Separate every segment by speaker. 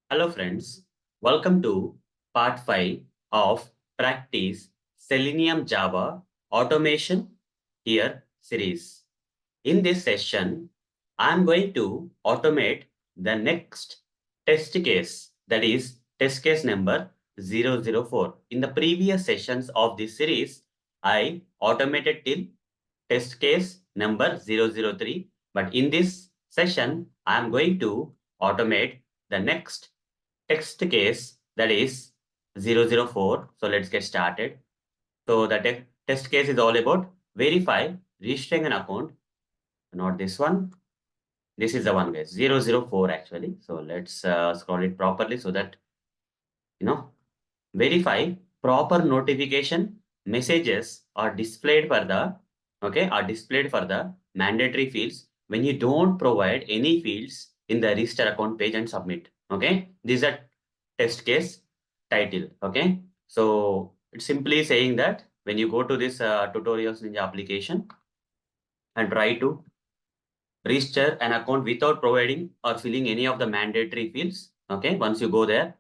Speaker 1: Hello friends, welcome to part 5 of Practice Selenium Java Automation here series. In this session, I am going to automate the next test case, that is test case number 004. In the previous sessions of this series, I automated till test case number 003, but in this session, I am going to automate the next text case, that is 004. So let's get started. So the test case is all about verify registering an account, not this one. This is the one, guys, 004 actually. So let's scroll it properly so that, verify proper notification messages are displayed for the, mandatory fields when you don't provide any fields in the register account page and submit. Okay, these are test case title. Okay, so it's simply saying that when you go to this tutorials ninja application and try to register an account without providing or filling any of the mandatory fields. Okay, once you go there,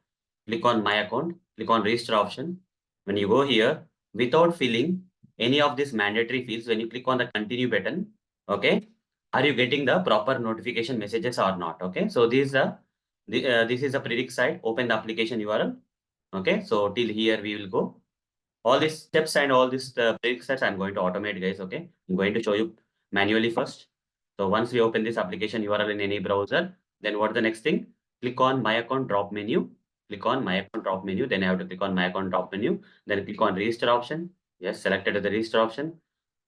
Speaker 1: click on my account, click on register option. When you go here, without filling any of these mandatory fields, when you click on the continue button, okay, are you getting the proper notification messages or not? Okay, so this is a predict site. Open the application URL. Okay, so till here we will go. All these steps and all these sets I'm going to automate, guys. Okay, I'm going to show you manually first. So once we open this application URL in any browser, then what the next thing? Click on my account drop menu. Click on my account drop menu. Then I have to click on my account drop menu. Then click on register option. Yes, selected the register option.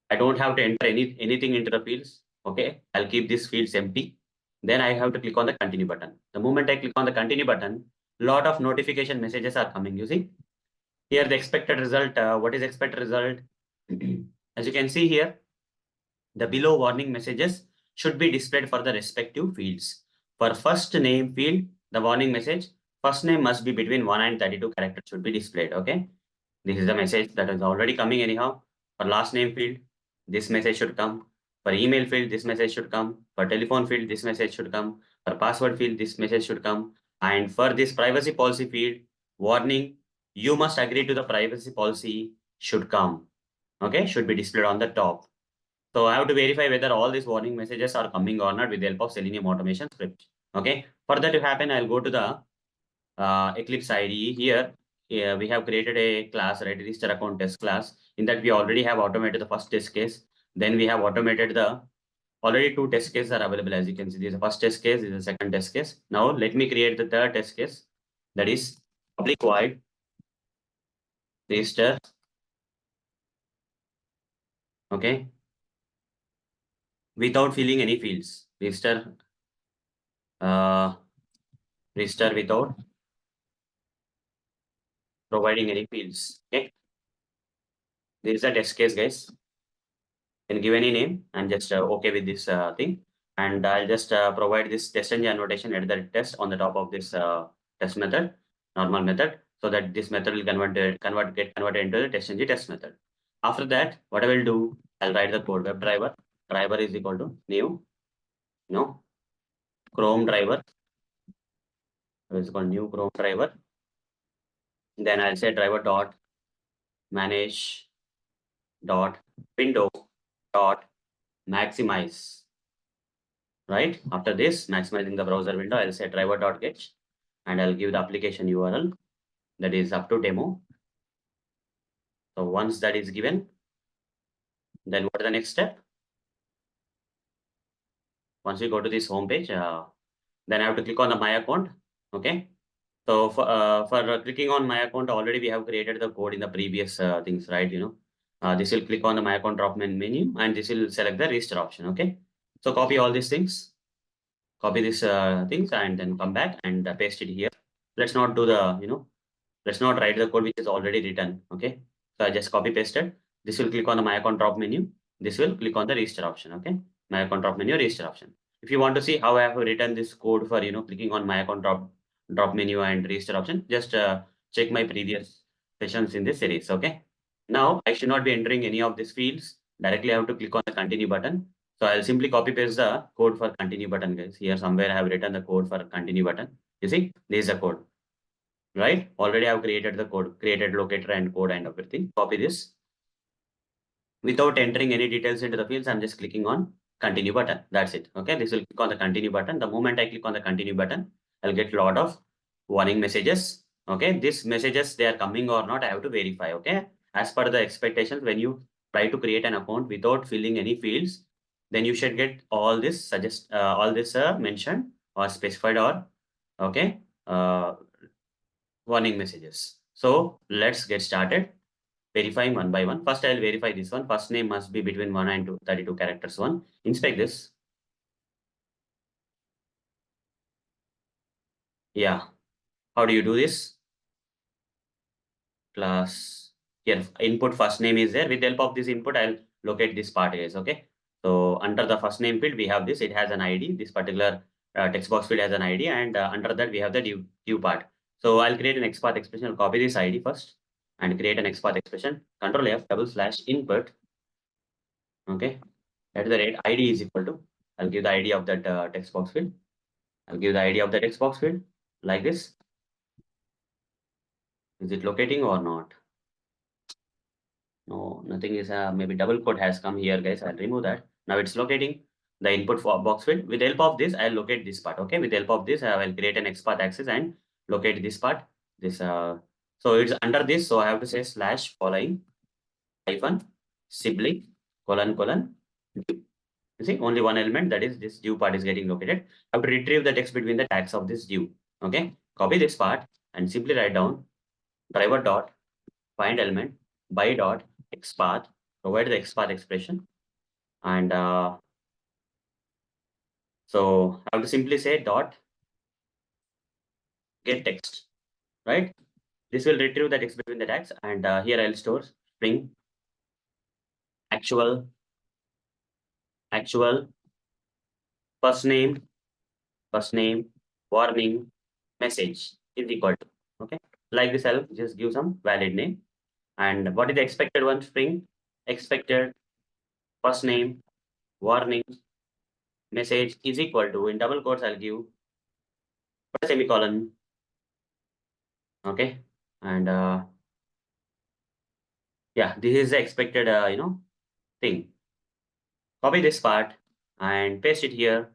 Speaker 1: I don't have to enter anything into the fields. Okay, I'll keep these fields empty. Then I have to click on the continue button. The moment I click on the continue button, lot of notification messages are coming. You see, here the expected result. What is expected result? As you can see here, the below warning messages should be displayed for the respective fields. For first name field, the warning message, first name must be between 1 and 32 characters should be displayed. Okay, this is a message that is already coming anyhow. For last name field, this message should come. For email field, this message should come. For telephone field, this message should come. For password field, this message should come. And for this privacy policy field, warning, you must agree to the privacy policy should come. Okay, should be displayed on the top. So I have to verify whether all these warning messages are coming or not with the help of Selenium automation script. Okay, for that to happen, I'll go to the Eclipse IDE here. We have created a class, right? Register account test class. In that, we already have automated the first test case. Then we have automated the already two test cases are available. As you can see, this is the first test case, this is the second test case. Now let me create the third test case. That is public void register. Okay, without filling any fields. Uh, register without providing any fields. Okay, this is a test case, guys. Can give any name and just okay with this thing. And I'll just provide this test engine annotation at the test on the top of this test method, normal method, so that this method will get converted into the test engine test method. After that, what I will do, I'll write the code web driver. Driver is equal to new, Chrome driver. It's called new Chrome driver. Then I'll say driver dot manage dot window dot maximize. Right after this, maximizing the browser window, I'll say driver.get and I'll give the application URL that is up to demo. So once that is given, then what is the next step? Once we go to this home page, then I have to click on the my account. Okay, so for clicking on my account, already we have created the code in the previous things, right? This will click on the my account drop menu and this will select the register option. Okay, so copy all these things, copy these things and then come back and paste it here. Let's not do the, let's not write the code which is already written. Okay, so I just copy pasted. This will click on the my account drop menu. This will click on the register option. Okay, my account drop menu, register option. If you want to see how I have written this code for clicking on my account drop menu and register option, just check my previous sessions in this series. Okay, now I should not be entering any of these fields. Directly I have to click on the continue button. So I'll simply copy paste the code for continue button, guys. Here somewhere I have written the code for continue button. You see, this is the code, right? Already I've created the code, created locator and code and everything. Copy this. Without entering any details into the fields, I'm just clicking on continue button. That's it. Okay, this will click on the continue button. The moment I click on the continue button, I'll get a lot of warning messages. Okay, these messages, they are coming or not, I have to verify. Okay, as per the expectations, when you try to create an account without filling any fields, then you should get all this mentioned or specified or okay warning messages. So let's get started verifying one by one. First, I'll verify this one. First name must be between 1 and 32 characters. One. Inspect this. Yeah. How do you do this? Plus, here, input first name is there. With the help of this input, I'll locate this part is okay. So under the first name field, we have this. It has an ID. This particular text box field has an ID. And under that, we have the due part. So I'll create an XPath expression. I'll copy this ID first and create an XPath expression. Control F / input. Okay. At the rate ID is equal to, I'll give the ID of that text box field. I'll give the ID of the text box field like this. Is it locating or not? No, nothing is, maybe double quote has come here, guys. I'll remove that. Now it's locating the input for box field. With the help of this, I'll locate this part. Okay. With the help of this, I will create an XPath access and locate this part. So it's under this. So I have to say / following hyphen sibling colon. You see, only one element, that is this div part is getting located. I have to retrieve the text between the tags of this div. Okay. Copy this part and simply write down driver dot find element by dot xpath, provide the xpath expression. And so I have to simply say dot get text, right? This will retrieve the text between the tags. And here I'll store string actual first name warning message is equal to, okay. Like this, I'll just give some valid name. And what is the expected one? String expected first name warning message is equal to, in double quotes, I'll give a semicolon. Okay. And yeah, this is the expected, thing. Copy this part and paste it here.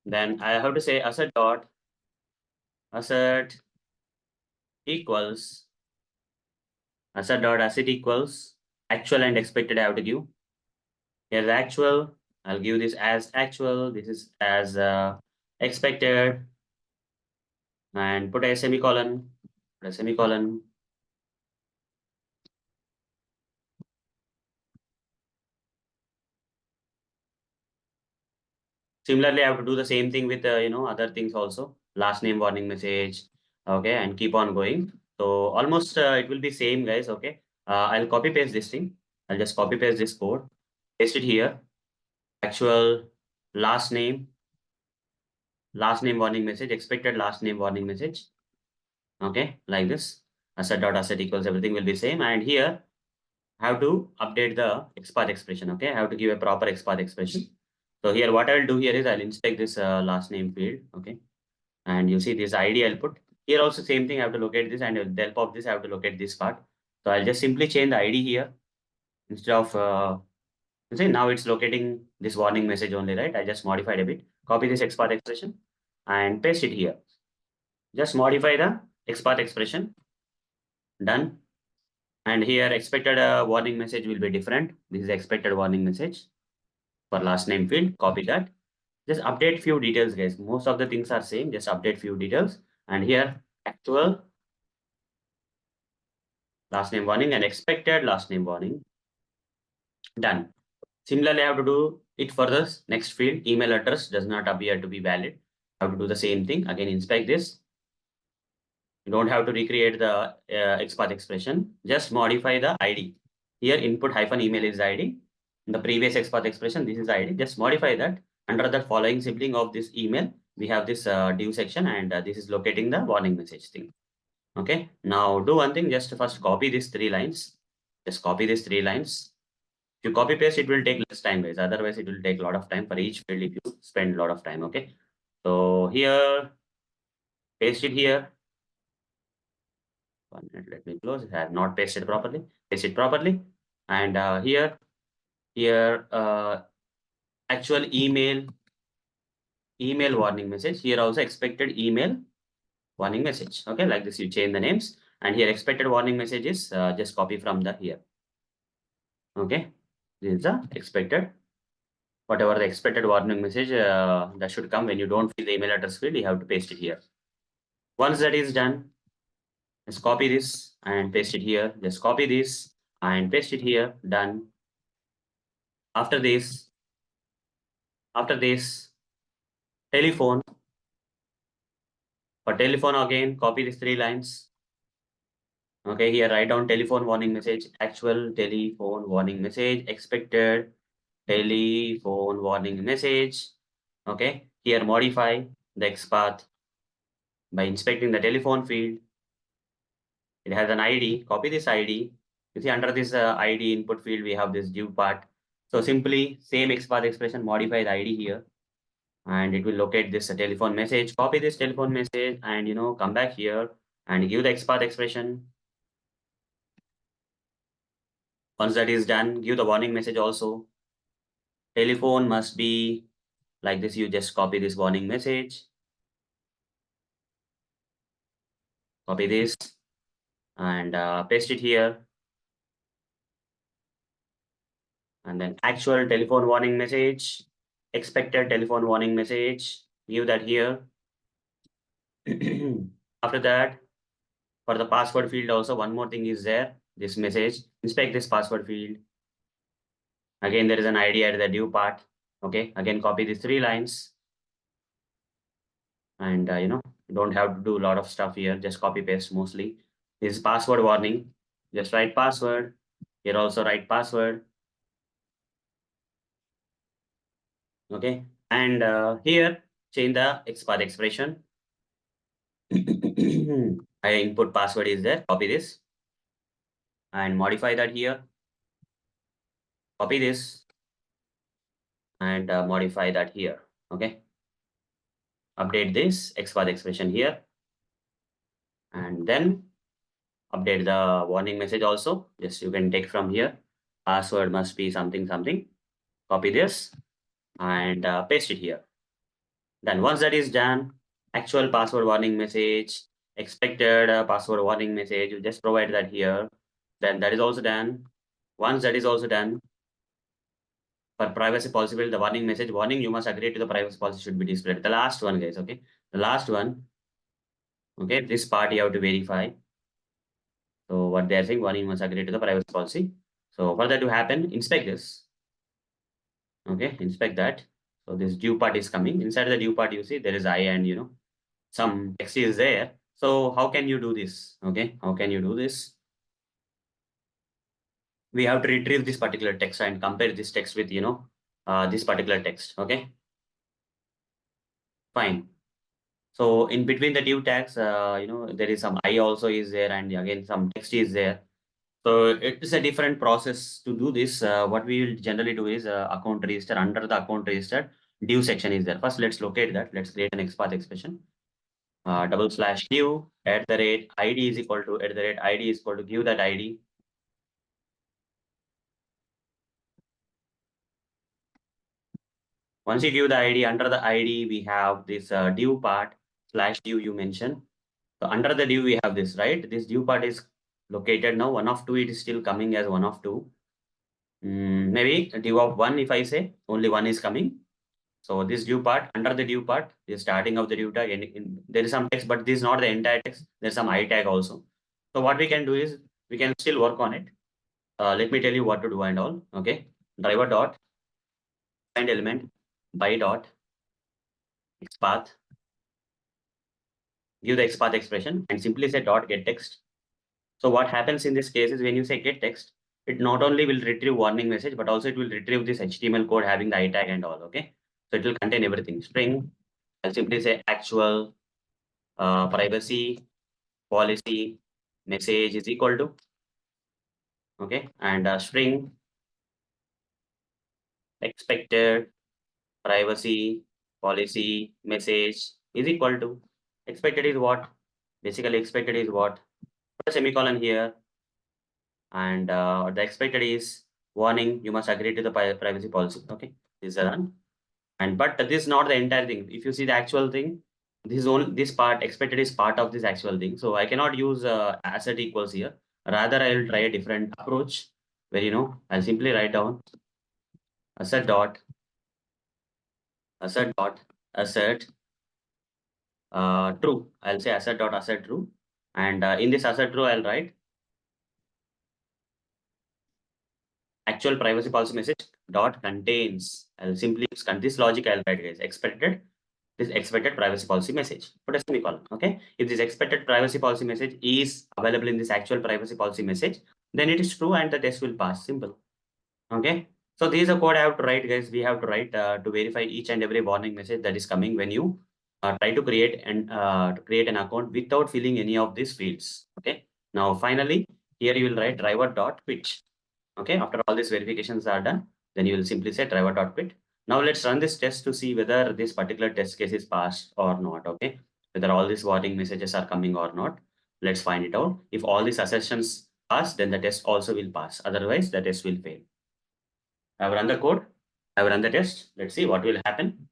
Speaker 1: Then I have to say assert equals assert equals actual and expected. I have to give here the actual. I'll give this as actual. This is as expected, and put a semicolon. Similarly, I have to do the same thing with other things also. Last name warning message, okay, and keep on going. So almost it will be same, guys. Okay, I'll copy paste this thing. I'll just copy paste this code, paste it here. Actual last name warning message, expected last name warning message. Okay, like this. Assert equals, everything will be same. And here I have to update the XPath expression. Okay, I have to give a proper XPath expression. So here, what I'll do here is I'll inspect this last name field. Okay, and you see this ID I'll put here also same thing. I have to locate this, and with the help of this, I have to locate this part. So I'll just simply change the ID here instead of you see now it's locating this warning message only, right? I just modified a bit. Copy this XPath expression and paste it here. Just modify the XPath expression. Done. And here expected warning message will be different. This is expected warning message for last name field. Copy that. Just update few details, guys. Most of the things are same. Just update few details. And here actual last name warning and expected last name warning. Done. Similarly, I have to do it for this next field. Email address does not appear to be valid. I have to do the same thing. Again, inspect this. You don't have to recreate the XPath expression. Just modify the ID. Here, input hyphen email is the ID. In the previous XPath expression, this is the ID. Just modify that. Under the following sibling of this email, we have this div section, and this is locating the warning message thing. Okay. Now do one thing. Just first copy these 3 lines. Just copy these 3 lines. If you copy paste, it will take less time, guys. Otherwise, it will take a lot of time for each field if you spend a lot of time. Okay. So here, paste it here. 1 minute, let me close. I have not pasted properly. Paste it properly. And here, actual email warning message. Here also expected email warning message. Okay, like this, you change the names. And here expected warning message is just copy from the here. Okay, this is the expected. Whatever the expected warning message that should come when you don't fill the email address field, you have to paste it here. Once that is done, just copy this and paste it here. Just copy this and paste it here. Done. After this, telephone. For telephone again, copy these 3 lines. Okay, here write down telephone warning message, actual telephone warning message, expected telephone warning message. Okay, here modify the XPath by inspecting the telephone field. It has an ID. Copy this ID. You see under this ID input field, we have this div part. So simply same XPath expression, modify the ID here, and it will locate this telephone message. Copy this telephone message, and come back here and give the XPath expression. Once that is done, give the warning message also. Telephone must be like this. You just copy this warning message. Copy this and paste it here. And then actual telephone warning message, expected telephone warning message, give that here. After that, for the password field also, one more thing is there, this message, inspect this password field. Again, there is an ID at the div part. Okay, again, copy these 3 lines. And, don't have to do a lot of stuff here, just copy paste mostly. This is password warning, just write password. Here also write password. Okay, and here change the XPath expression. I input password is there, copy this and modify that here. Copy this and modify that here. Okay, update this XPath expression here, and then update the warning message also. Just you can take from here. Password must be something something. Copy this and paste it here. Then once that is done, actual password warning message, expected password warning message, you just provide that here. Then that is also done. Once that is also done, for privacy policy field, the warning message, warning, you must agree to the privacy policy should be displayed. The last one, guys, okay? The last one, okay? This part you have to verify. So what they are saying, warning must agree to the privacy policy. So for that to happen, inspect this. Okay, inspect that. So this div part is coming. Inside the div part, you see there is I and some text is there. So how can you do this? Okay, how can you do this? We have to retrieve this particular text and compare this text with this particular text. Okay, fine. So in between the div tags, there is some I also is there, and again some text is there. So it is a different process to do this. What we will generally do is account register. Under the account register, div section is there. First, let's locate that. Let's create an XPath expression. /div @ID is equal to @ID is equal to give that ID. Once you give the ID, under the ID, we have this div part /div you mentioned. So under the div, we have this, right? This div part is located now. 1 of 2, it is still coming as 1 of 2. Maybe a div of 1, if I say, only 1 is coming. So this div part, under the div part, the starting of the div tag, there is some text, but this is not the entire text. There's some I tag also. So what we can do is, we can still work on it. Let me tell you what to do and all. Okay, driver dot find element by dot XPath. Give the XPath expression and simply say dot get text. So what happens in this case is when you say get text, it not only will retrieve warning message, but also it will retrieve this HTML code having the I tag and all. Okay, so it will contain everything. String, I'll simply say actual privacy policy message is equal to, okay, and string expected privacy policy message is equal to expected is what? Basically, expected is what? Put a semicolon here, and the expected is warning. You must agree to the privacy policy. Okay, this is done. And but this is not the entire thing. If you see the actual thing, this part expected is part of this actual thing. So I cannot use asset equals here. Rather, I will try a different approach where I'll simply write down asset dot asset dot asset true. I'll say asset dot asset true, and in this asset true, I'll write actual privacy policy message dot contains. I'll simply use this logic. I'll write guys expected this expected privacy policy message. Put a semicolon. Okay. If this expected privacy policy message is available in this actual privacy policy message, then it is true and the test will pass. Simple. Okay. So this is a code I have to write, guys. We have to write to verify each and every warning message that is coming when you try to create an account without filling any of these fields. Okay. Now finally, here you will write driver dot quit. Okay. After all these verifications are done, then you will simply say driver dot quit. Now let's run this test to see whether this particular test case is passed or not. Okay. Whether all these warning messages are coming or not. Let's find it out. If all these assertions pass, then the test also will pass. Otherwise, the test will fail. I've run the code. I've run the test. Let's see what will happen.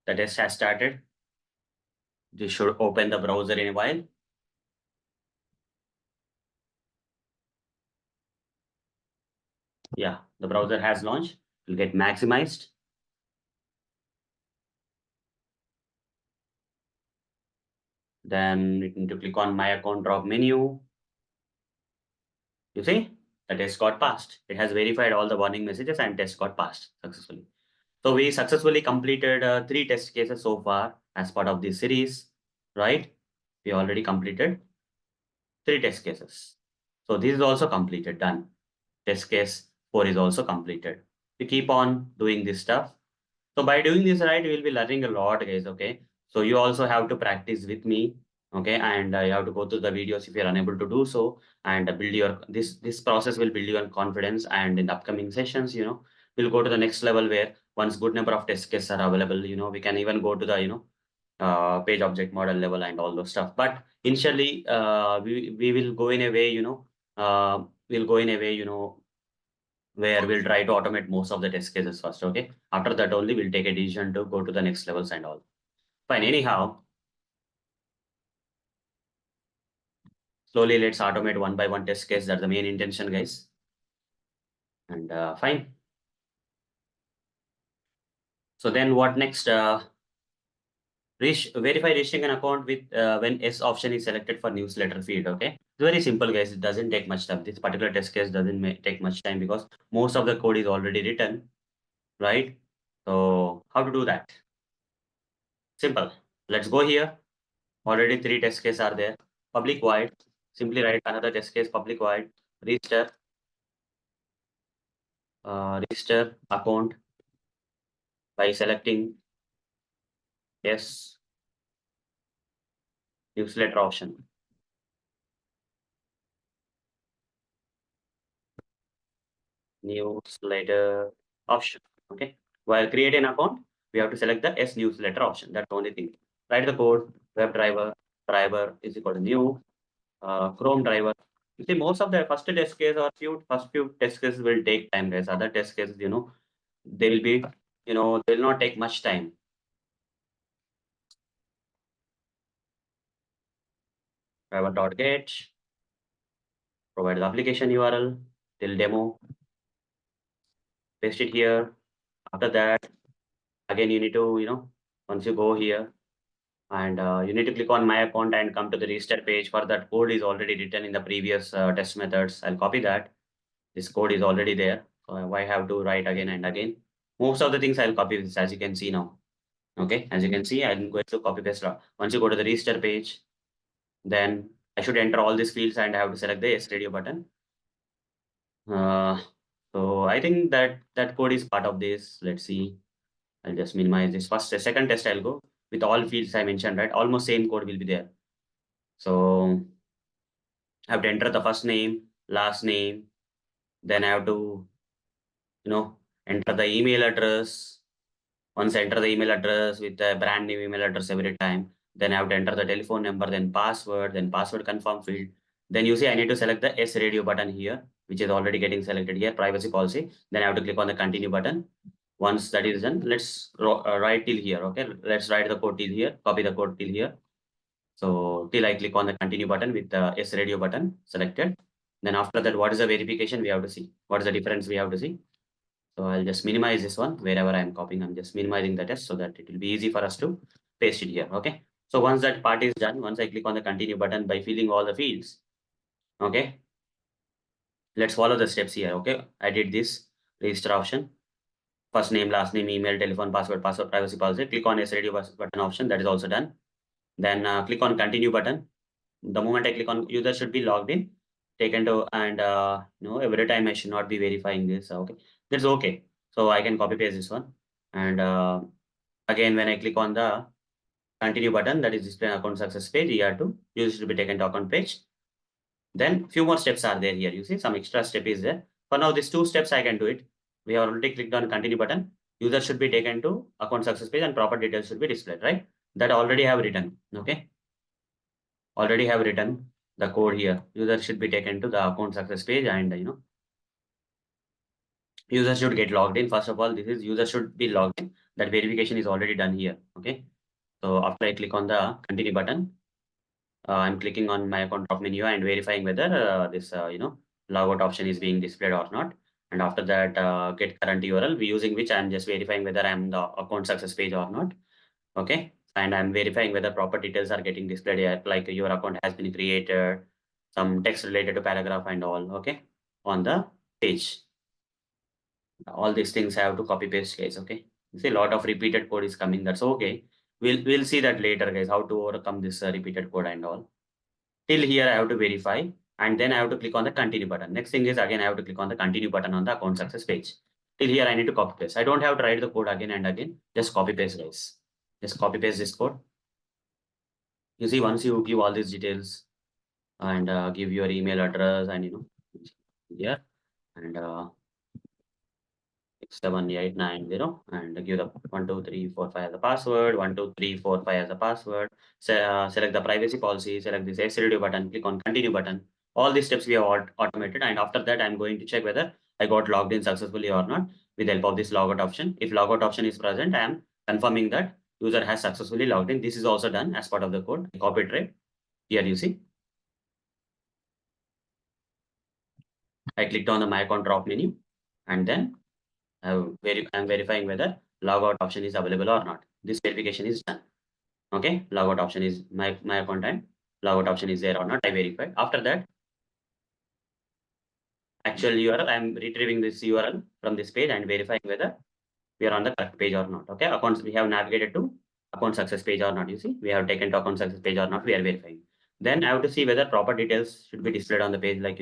Speaker 1: The test has started. This should open the browser in a while. Yeah, the browser has launched. It will get maximized. Then we need to click on My Account drop menu. You see, the test got passed. It has verified all the warning messages and test got passed successfully. So we successfully completed 3 test cases so far as part of this series, right? We already completed 3 test cases. So this is also completed, done. Test case 4 is also completed. We keep on doing this stuff. So by doing this, right, we will be learning a lot, guys. Okay. So you also have to practice with me. Okay. And you have to go through the videos if you're unable to do so, and build your this process will build your confidence. And in the upcoming sessions, we'll go to the next level where once good number of test cases are available, we can even go to the page object model level and all those stuff. But initially, we will go in a way, we'll go in a way, where we'll try to automate most of the test cases first. Okay. After that only we'll take a decision to go to the next levels and all. Fine. Anyhow, slowly let's automate one by one test case. That's the main intention, guys. And fine. So then what next? Verify registering an account with when S option is selected for newsletter feed. Okay. It's very simple, guys. It doesn't take much time. This particular test case doesn't take much time because most of the code is already written, right? So how to do that? Simple. Let's go here. Already 3 test cases are there. Public void. Simply write another test case public void. Register account by selecting yes newsletter option. Newsletter option. Okay. While creating an account, we have to select the S newsletter option. That's the only thing. Write the code. Web driver is equal to new Chrome driver. You see, most of the first test case or first few test cases will take time, guys. Other test cases, they will be, they will not take much time. Driver.get, provide the application URL till demo, paste it here. After that, again, you need to, once you go here and you need to click on my account and come to the register page. For that code is already written in the previous test methods. I'll copy that. This code is already there. So I have to write again and again. Most of the things I'll copy this, as you can see now. Okay, as you can see, I'm going to copy paste. Once you go to the register page, then I should enter all these fields and I have to select the yes radio button. So I think that code is part of this. Let's see. I'll just minimize this first. The second test I'll go with all fields I mentioned, right? Almost same code will be there. So I have to enter the first name, last name. Then I have to, enter the email address. Once I enter the email address with the brand new email address every time, then I have to enter the telephone number, then password confirm field. Then you see I need to select the S radio button here, which is already getting selected here, privacy policy. Then I have to click on the continue button. Once that is done, let's write till here. Okay, let's write the code till here, copy the code till here. So till I click on the continue button with the S radio button selected. Then after that, what is the verification we have to see? What is the difference we have to see? So I'll just minimize this one wherever I'm copying. I'm just minimizing the test so that it will be easy for us to paste it here. Okay. So once that part is done, once I click on the continue button by filling all the fields, okay, let's follow the steps here. Okay. I did this register option, first name, last name, email, telephone, password, privacy policy. Click on SRD button option. That is also done. Then click on continue button. The moment I click on user should be logged in, taken to, and every time I should not be verifying this. Okay, that's okay. So I can copy paste this one. And again, when I click on the continue button, that is display account success page, here to user should be taken to account page. Then few more steps are there here. You see some extra step is there. For now, these two steps I can do it. We have already clicked on continue button. User should be taken to account success page and proper details should be displayed, right? That already have written. Okay. Already have written the code here. User should be taken to the account success page and user should get logged in. First of all, this is user should be logged in. That verification is already done here. Okay. So after I click on the continue button, I'm clicking on my account drop menu and verifying whether this logout option is being displayed or not. And after that, get current URL, we using which I'm just verifying whether I'm the account success page or not. Okay. And I'm verifying whether proper details are getting displayed here, like your account has been created, some text related to paragraph and all, okay, on the page. All these things I have to copy paste, guys, okay. You see a lot of repeated code is coming, that's okay. We'll see that later, guys, how to overcome this repeated code and all. Till here, I have to verify, and then I have to click on the continue button. Next thing is again, I have to click on the continue button on the account success page. Till here, I need to copy paste. I don't have to write the code again and again. Just copy paste, guys. Just copy paste this code. You see, once you give all these details and give your email address and here and 67890 and give the 12345 as the password, 12345 as the password. Select the privacy policy, select this SRD button, click on continue button. All these steps we have automated, and after that I'm going to check whether I got logged in successfully or not with the help of this logout option. If logout option is present, I am confirming that user has successfully logged in. This is also done as part of the code. I copied right here. You see, I clicked on the my account drop menu, and then I'm verifying whether logout option is available or not. This verification is done. Okay, logout option is my account and logout option is there or not. I verified. After that, actual URL, I'm retrieving this URL from this page and verifying whether we are on the correct page or not. Okay, accounts we have navigated to account success page or not. You see, we have taken to account success page or not. We are verifying. Then I have to see whether proper details should be displayed on the page, like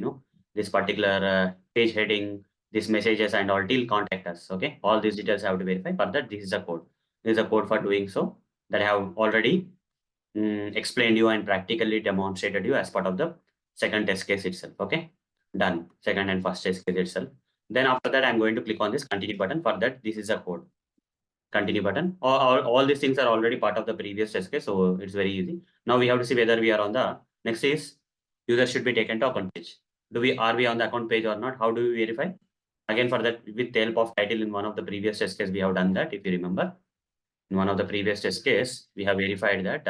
Speaker 1: this particular page heading, these messages and all till contact us. Okay, all these details I have to verify. For that, this is a code. This is a code for doing so that I have already explained you and practically demonstrated you as part of the second test case itself. Okay, done. Second and first test case itself. Then after that, I'm going to click on this continue button. For that, this is a code. Continue button. All these things are already part of the previous test case, so it's very easy. Now we have to see whether we are on the next is user should be taken to account page. Are we on the account page or not? How do we verify? Again, for that, with the help of title in one of the previous test case, we have done that. If you remember, in one of the previous test case, we have verified that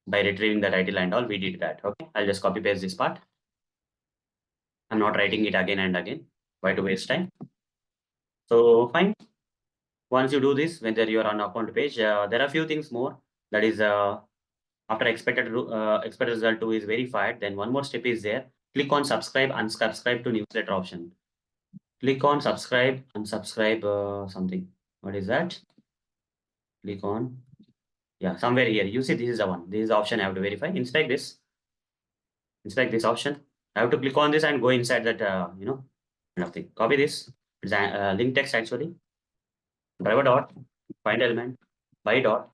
Speaker 1: by retrieving the title and all, we did that. Okay, I'll just copy paste this part. I'm not writing it again and again. Why to waste time? So fine. Once you do this, whether you're on account page, there are a few things more. That is, after expected result 2 is verified, then one more step is there. Click on subscribe, unsubscribe to newsletter option. Click on subscribe, unsubscribe something. What is that? Click on, yeah, somewhere here. You see, this is the one. This is the option I have to verify. Inspect this. Inspect this option. I have to click on this and go inside that, kind of thing. Copy this. It's a link text actually. Driver dot, find element, by dot,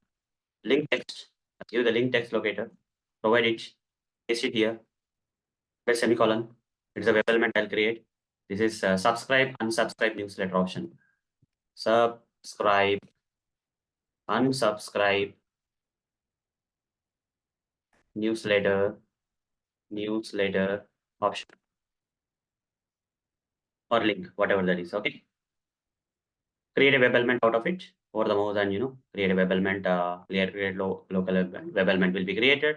Speaker 1: link text. Give the link text locator. Provide it. Paste it here. Press semicolon. It's a web element I'll create. This is subscribe, unsubscribe newsletter option. Subscribe, unsubscribe, newsletter, newsletter option or link, whatever that is. Okay. Create a web element out of it over the mouse and create a web element. Create local web element will be created.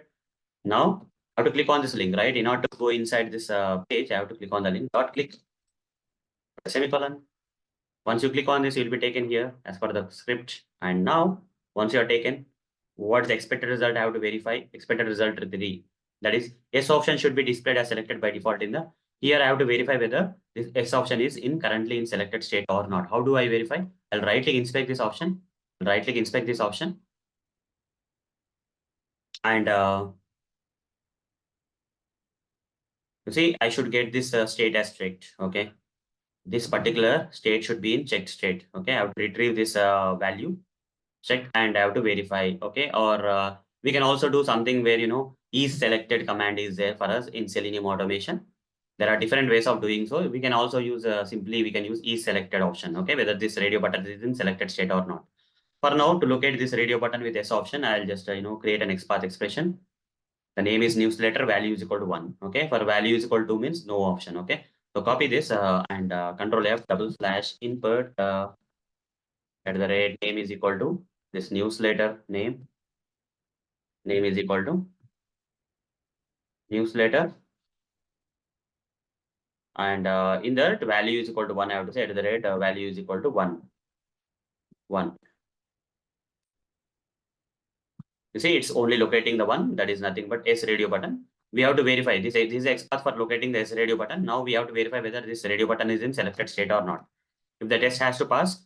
Speaker 1: Now I have to click on this link, right? In order to go inside this page, I have to click on the link. Dot click semicolon. Once you click on this, you'll be taken here as per the script. And now, once you are taken, what's the expected result? I have to verify expected result 3. That is, yes option should be displayed as selected by default in the. Here I have to verify whether this yes option is currently in selected state or not. How do I verify? I'll right click inspect this option. Right click inspect this option. And you see, I should get this state as checked. Okay. This particular state should be in checked state. Okay. I have to retrieve this value check and I have to verify. Okay. Or we can also do something where, is selected command is there for us in Selenium automation. There are different ways of doing so. We can also use simply we can use is selected option. Okay. Whether this radio button is in selected state or not. For now, to locate this radio button with S option, I'll just, create an XPath expression. The name is newsletter, value is equal to 1. Okay. For value is equal to means no option. Okay. So copy this and control F double slash input at the rate name is equal to this newsletter name is equal to newsletter and in that value is equal to 1. I have to say at the rate value is equal to 1. You see, it's only locating the one, that is nothing but S radio button. We have to verify this. This is XPath for locating the S radio button. Now we have to verify whether this radio button is in selected state or not. If the test has to pass,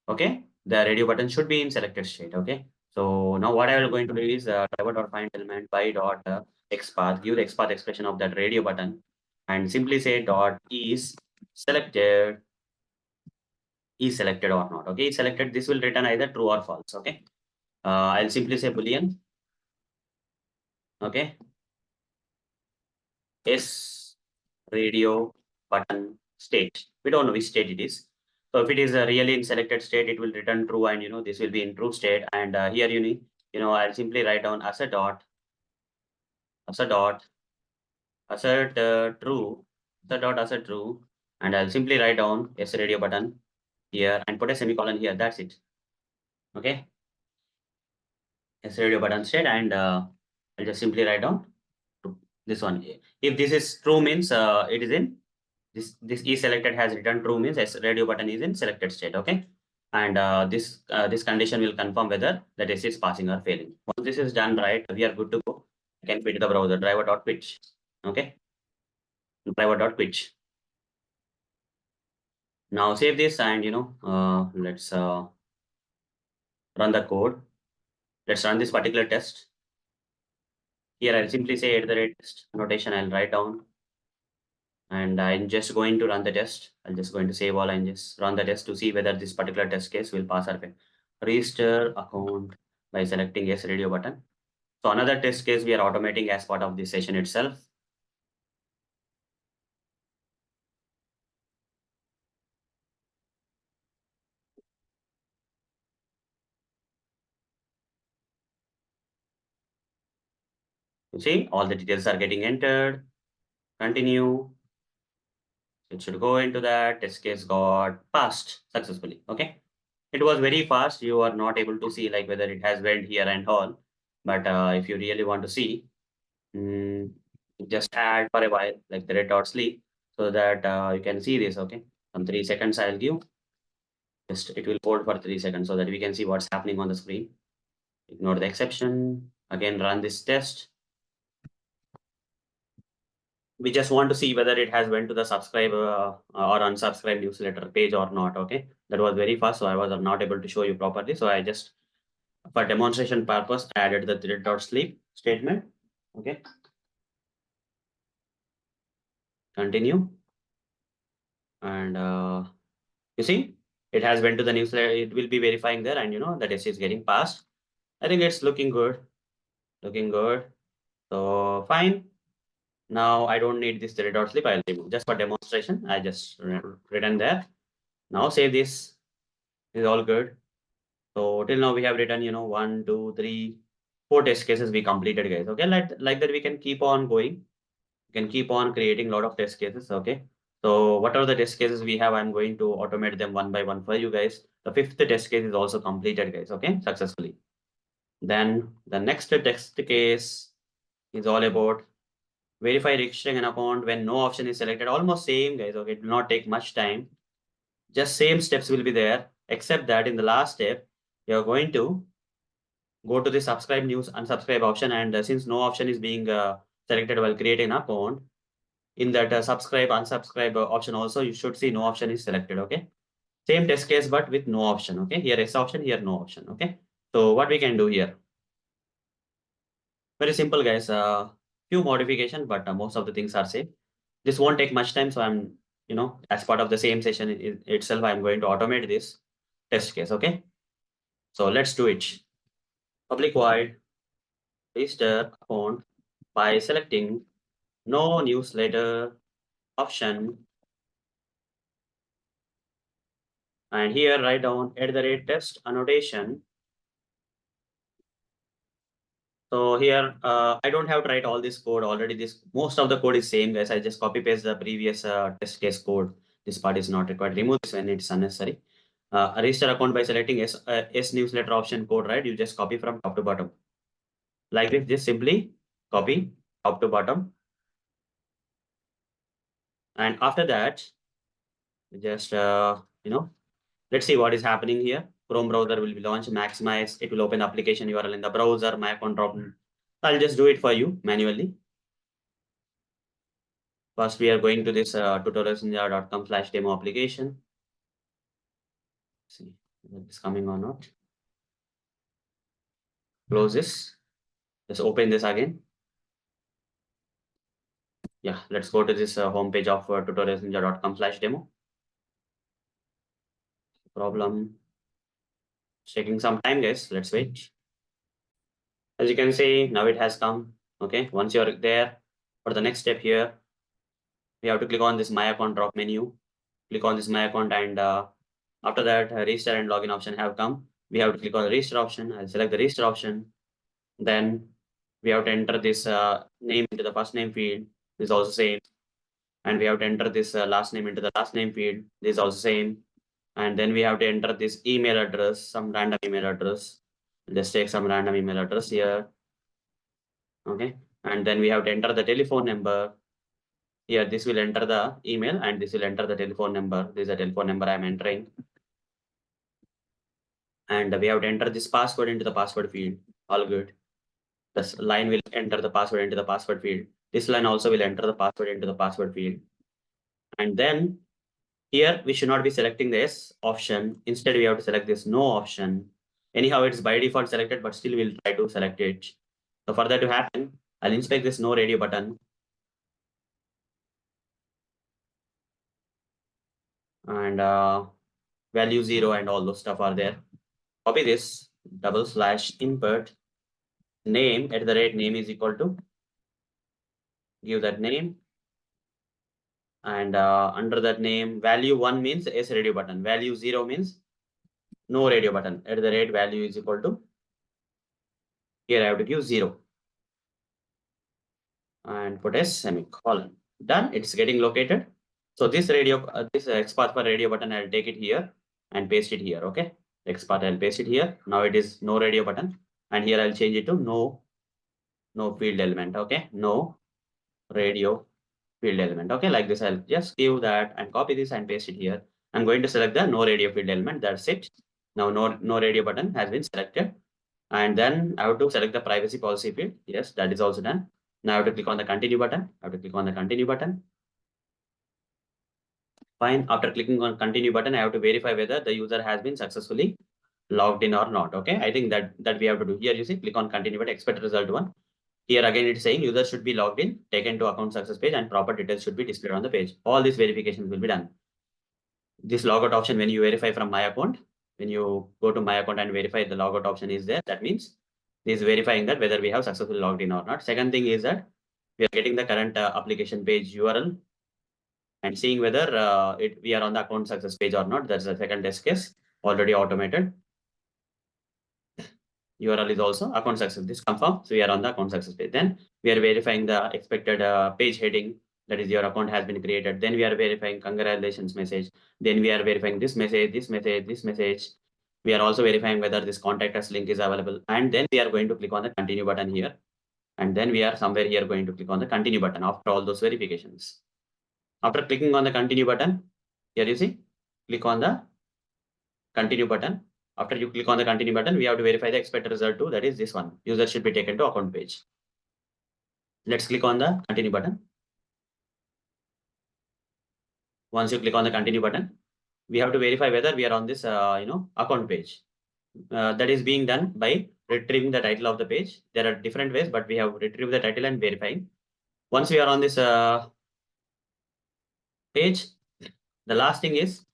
Speaker 1: okay, the radio button should be in selected state. Okay. So now what I am going to do is driver.find element by dot XPath, give the XPath expression of that radio button and simply say dot selected is selected or not. Okay, is selected. This will return either true or false. Okay. I'll simply say boolean. Okay. S radio button state. We don't know which state it is. So if it is really in selected state, it will return true, and this will be in true state. And here you need, I'll simply write down as a dot, assert true, assert true, and I'll simply write down S radio button here and put a semicolon here. That's it. Okay. S radio button state, and I'll just simply write down this one. If this is true means it is in this is selected has returned true means S radio button is in selected state. Okay. And this condition will confirm whether the test is passing or failing. Once this is done, right, we are good to go. I can quit the browser, driver.quit. Okay. Driver.quit. Now save this and let's run the code. Let's run this particular test. Here I'll simply say at the rate test notation I'll write down. And I'm just going to run the test. I'm just going to save all and just run the test to see whether this particular test case will pass or fail. Register account by selecting yes radio button. So another test case we are automating as part of this session itself. You see, all the details are getting entered. Continue. It should go into that. Test case got passed successfully. Okay. It was very fast. You are not able to see like whether it has went here and all. But if you really want to see, just add for a while like the red dot sleep so that you can see this. Okay. Some 3 seconds I'll give. Just it will hold for 3 seconds so that we can see what's happening on the screen. Ignore the exception. Again, run this test. We just want to see whether it has went to the subscribe or unsubscribe newsletter page or not. Okay, that was very fast, so I was not able to show you properly. So I just, for demonstration purpose, added the thread dot sleep statement. Okay, continue, and you see it has went to the newsletter. It will be verifying there, and the test is getting passed. I think it's looking good, looking good. So fine. Now I don't need this three.slip. I'll remove just for demonstration. I just written there. Now save this. This is all good. So till now we have written, 4 test cases we completed, guys. Okay, like that we can keep on going. We can keep on creating a lot of test cases. Okay. So what are the test cases we have? I'm going to automate them one by one for you guys. The 5th test case is also completed, guys. Okay, successfully. Then the next test case is all about verify registering an account when no option is selected. Almost same, guys. Okay, it will not take much time. Just same steps will be there, except that in the last step, you're going to go to the subscribe news unsubscribe option, and since no option is being selected while creating an account, in that subscribe unsubscribe option also you should see no option is selected. Okay, same test case but with no option. Okay, here yes option, here no option. Okay, so what we can do here, very simple, guys. Few modification, but most of the things are same. This won't take much time, so I'm, as part of the same session itself, I'm going to automate this test case. Okay, so let's do it. Public void register account by selecting no newsletter option, and here write down @test annotation. So here I don't have to write all this code already. This most of the code is same, guys. I just copy paste the previous test case code. This part is not required. Remove this when it's unnecessary. Register account by selecting S newsletter option code, right? You just copy from top to bottom. Like this, just simply copy top to bottom. And after that, just, let's see what is happening here. Chrome browser will be launched, maximize. It will open the application URL in the browser, my account drop. I'll just do it for you manually. First, we are going to this tutorialsinjava.com/demo application. See if it's coming or not. Close this. Just open this again. Yeah, let's go to this homepage of tutorialsinjava.com/demo. Problem. It's taking some time, guys. Let's wait. As you can see, now it has come. Okay, once you're there, for the next step here, we have to click on this My Account drop menu. Click on this My Account, and after that, register and login option have come. We have to click on the register option. I'll select the register option. Then we have to enter this name into the first name field. This is also same. And we have to enter this last name into the last name field. This is also same. And then we have to enter this email address, some random email address. Let's take some random email address here. Okay. And then we have to enter the telephone number. Here, this will enter the email and this will enter the telephone number. This is the telephone number I'm entering. And we have to enter this password into the password field. All good. This line will enter the password into the password field. This line also will enter the password into the password field. And then here we should not be selecting the S option. Instead, we have to select this no option. Anyhow, it's by default selected, but still we'll try to select it. So for that to happen, I'll inspect this no radio button. And value 0 and all those stuff are there. Copy this, /input name @name is equal to, give that name. And under that name, value 1 means S radio button. Value 0 means no radio button. @value is equal to, here I have to give 0. And put a semicolon. Done. It's getting located. So this this XPath for radio button, I'll take it here and paste it here. Okay. XPath, I'll paste it here. Now it is no radio button. And here I'll change it to no field element. Okay. No radio field element. Okay. Like this, I'll just give that and copy this and paste it here. I'm going to select the no radio field element. That's it. Now no radio button has been selected. And then I have to select the privacy policy field. Yes, that is also done. Now I have to click on the continue button. I have to click on the continue button. Fine. After clicking on continue button, I have to verify whether the user has been successfully logged in or not. Okay. I think that we have to do here. You see, click on continue button, expect result 1. Here again, it's saying user should be logged in, taken to account success page, and proper details should be displayed on the page. All these verifications will be done. This logout option, when you verify from my account, when you go to my account and verify, the logout option is there. That means this is verifying that whether we have successfully logged in or not. Second thing is that We are getting the current application page URL and seeing whether we are on the account success page or not. That's the second test case already automated. URL is also account success. This confirm. So we are on the account success page. Then we are verifying the expected page heading. That is, your account has been created. Then we are verifying congratulations message. Then we are verifying this message, this message, this message. We are also verifying whether this contact us link is available. And then we are going to click on the continue button here. And then we are somewhere here going to click on the continue button after all those verifications. After clicking on the continue button, here you see, click on the continue button. After you click on the continue button, we have to verify the expected result too. That is this one. User should be taken to account page. Let's click on the continue button. Once you click on the continue button, we have to verify whether we are on this account page. That is being done by retrieving the title of the page. There are different ways, but we have retrieved the title and verifying. Once we are on this page, the last thing is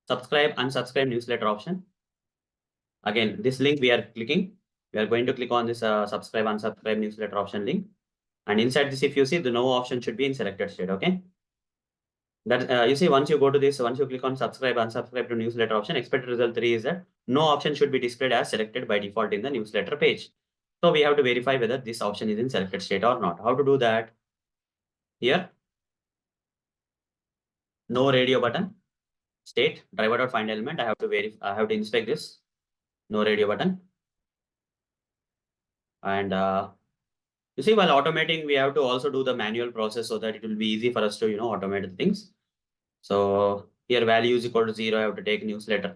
Speaker 1: subscribe, unsubscribe newsletter option. Again, this link we are clicking. We are going to click on this subscribe, unsubscribe newsletter option link. And inside this, if you see, the no option should be in selected state. Okay. That you see, once you go to this, once you click on subscribe, unsubscribe to newsletter option, expected result 3 is that no option should be displayed as selected by default in the newsletter page. So we have to verify whether this option is in selected state or not. How to do that? Here, no radio button, state driver.find element. I have to verify. I have to inspect this. No radio button. And you see, while automating, we have to also do the manual process so that it will be easy for us to automate the things. So here value is equal to 0. I have to take newsletter.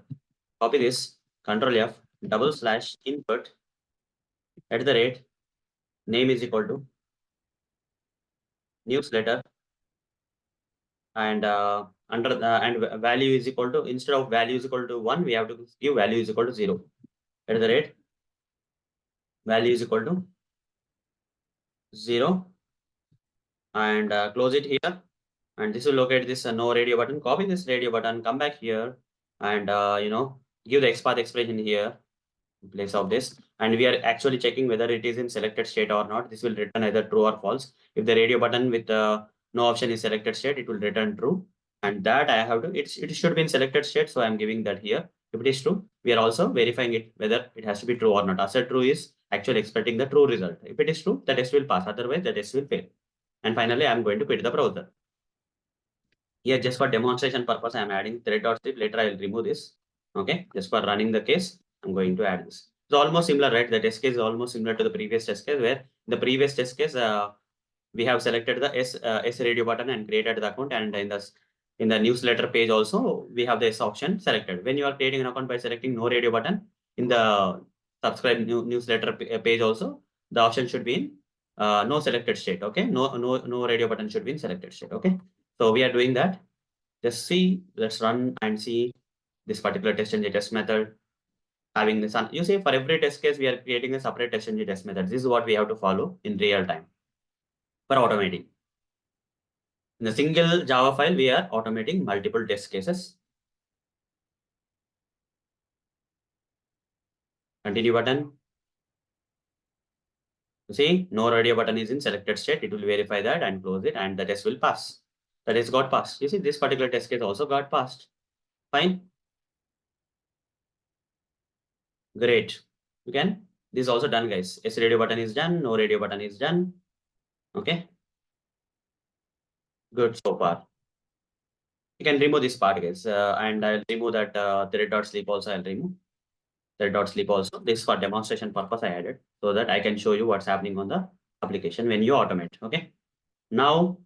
Speaker 1: Copy this. Control F. / input @ name is equal to newsletter, and under the and value is equal to, instead of value is equal to 1, we have to give value is equal to 0. @ value is equal to 0, and close it here. And this will locate this no radio button. Copy this radio button. Come back here, and give the XPath expression here in place of this. And we are actually checking whether it is in selected state or not. This will return either true or false. If the radio button with no option is selected state, it will return true. And that I have to, it should be in selected state. So I'm giving that here. If it is true, we are also verifying it whether it has to be true or not. Asset true is actually expecting the true result. If it is true, the test will pass. Otherwise, the test will fail. And finally, I'm going to quit the browser. Here, just for demonstration purpose, I'm adding thread.zip. Later, I will remove this. Okay, just for running the case, I'm going to add this. It's almost similar, right? The test case is almost similar to the previous test case, where the previous test case, we have selected the S radio button and created the account, and in the newsletter page also we have the S option selected. When you are creating an account by selecting no radio button, in the subscribe newsletter page also, the option should be in no selected state. Okay, no radio button should be in selected state. Okay, so we are doing that. Just see, let's run and see this particular test method having this. You see, for every test case, we are creating a separate test method. This is what we have to follow in real time for automating. In a single Java file, we are automating multiple test cases. Continue button. You see, no radio button is in selected state. It will verify that and close it, and the test will pass. The test got passed. You see, this particular test case also got passed. Fine. Great. You can. This is also done, guys. S radio button is done. No radio button is done. Okay. Good so far. You can remove this part, guys, and I'll remove that thread.sleep also. I'll remove thread.sleep also. This for demonstration purpose I added so that I can show you what's happening on the application when you automate. Okay. Now,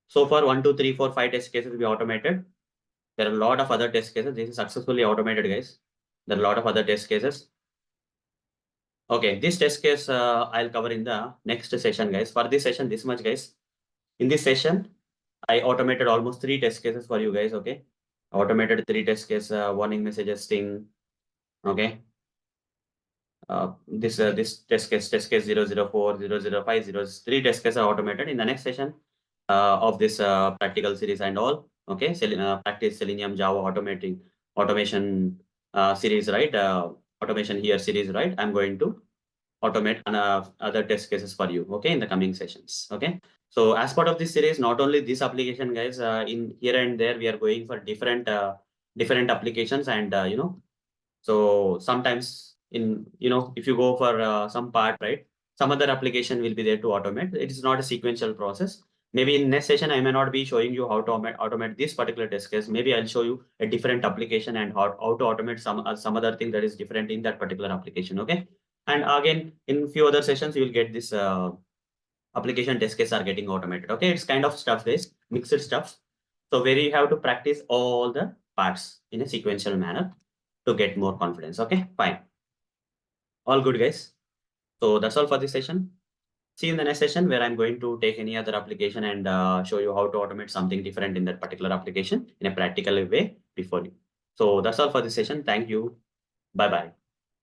Speaker 1: so far 1, 2, 3, 4, 5 test cases we automated. There are a lot of other test cases. This is successfully automated, guys. There are a lot of other test cases. Okay, this test case I'll cover in the next session, guys. For this session, this much, guys. In this session, I automated almost 3 test cases for you guys. Okay, automated 3 test case warning messages thing. Okay, this test case 004, 005, 03 test cases are automated. In the next session of this practical series and all. Okay, practice Selenium Java automation series, right? Automation here series, right? I'm going to automate other test cases for you, okay, in the coming sessions. Okay. So as part of this series, not only this application, guys, in here and there, we are going for different applications, and so sometimes if you go for some part, right, some other application will be there to automate. It is not a sequential process. Maybe in next session, I may not be showing you how to automate this particular test case. Maybe I'll show you a different application and how to automate some other thing that is different in that particular application. Okay. And again, in few other sessions, you will get this application test case are getting automated. Okay. It's kind of stuff, guys, mixed stuff. So where you have to practice all the parts in a sequential manner to get more confidence. Okay, fine. All good, guys. So that's all for this session. See you in the next session where I'm going to take any other application and show you how to automate something different in that particular application in a practical way before you. So that's all for this session. Thank you. Bye-bye.